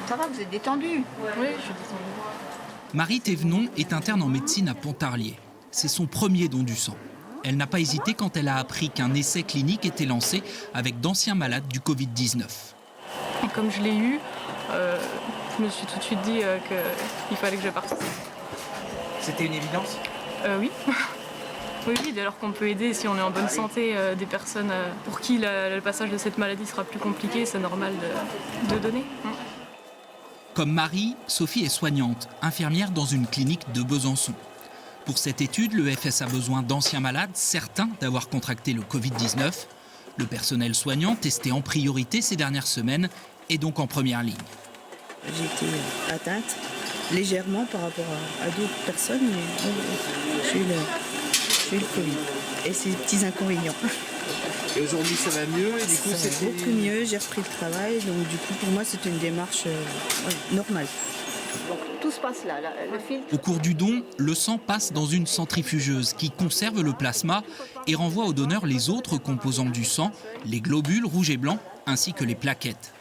Ça va, vous êtes détendu? Oui, je suis détendue. Marie Thévenon est interne en médecine à Pontarlier. C'est son premier don du sang. Elle n'a pas hésité quand elle a appris qu'un essai clinique était lancé avec d'anciens malades du Covid-19. Et comme je l'ai eu, je me suis tout de suite dit qu'il fallait que je participe. C'était une évidence? Oui. Oui, dès lors qu'on peut aider, si on est en bonne santé, des personnes pour qui le passage de cette maladie sera plus compliqué, c'est normal de donner. Comme Marie, Sophie est soignante, infirmière dans une clinique de Besançon. Pour cette étude, le FS a besoin d'anciens malades, certains d'avoir contracté le Covid-19. Le personnel soignant, testé en priorité ces dernières semaines, est donc en première ligne. J'ai été atteinte légèrement par rapport à d'autres personnes, mais j'ai eu le Covid et ses petits inconvénients. Et aujourd'hui ça va mieux et du coup ça va beaucoup mieux, j'ai repris le travail, donc du coup pour moi c'était une démarche normale. Donc tout se passe là, le filtre. Au cours du don, le sang passe dans une centrifugeuse qui conserve le plasma et renvoie au donneur les autres composants du sang, les globules rouges et blancs ainsi que les plaquettes.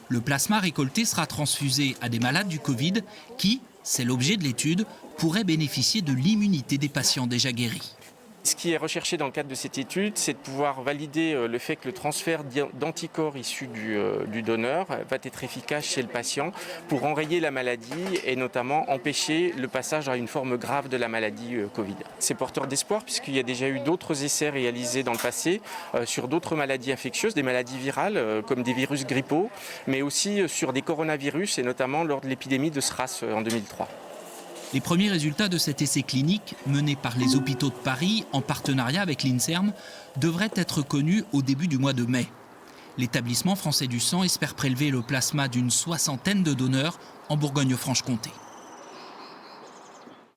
Le plasma récolté sera transfusé à des malades du Covid qui, c'est l'objet de l'étude, pourraient bénéficier de l'immunité des patients déjà guéris. Ce qui est recherché dans le cadre de cette étude, c'est de pouvoir valider le fait que le transfert d'anticorps issus du donneur va être efficace chez le patient pour enrayer la maladie et notamment empêcher le passage à une forme grave de la maladie Covid. C'est porteur d'espoir puisqu'il y a déjà eu d'autres essais réalisés dans le passé sur d'autres maladies infectieuses, des maladies virales comme des virus grippaux, mais aussi sur des coronavirus et notamment lors de l'épidémie de SRAS en 2003. Les premiers résultats de cet essai clinique, mené par les hôpitaux de Paris en partenariat avec l'INSERM, devraient être connus au début du mois de mai. L'établissement français du sang espère prélever le plasma d'une 60aine de donneurs en Bourgogne-Franche-Comté.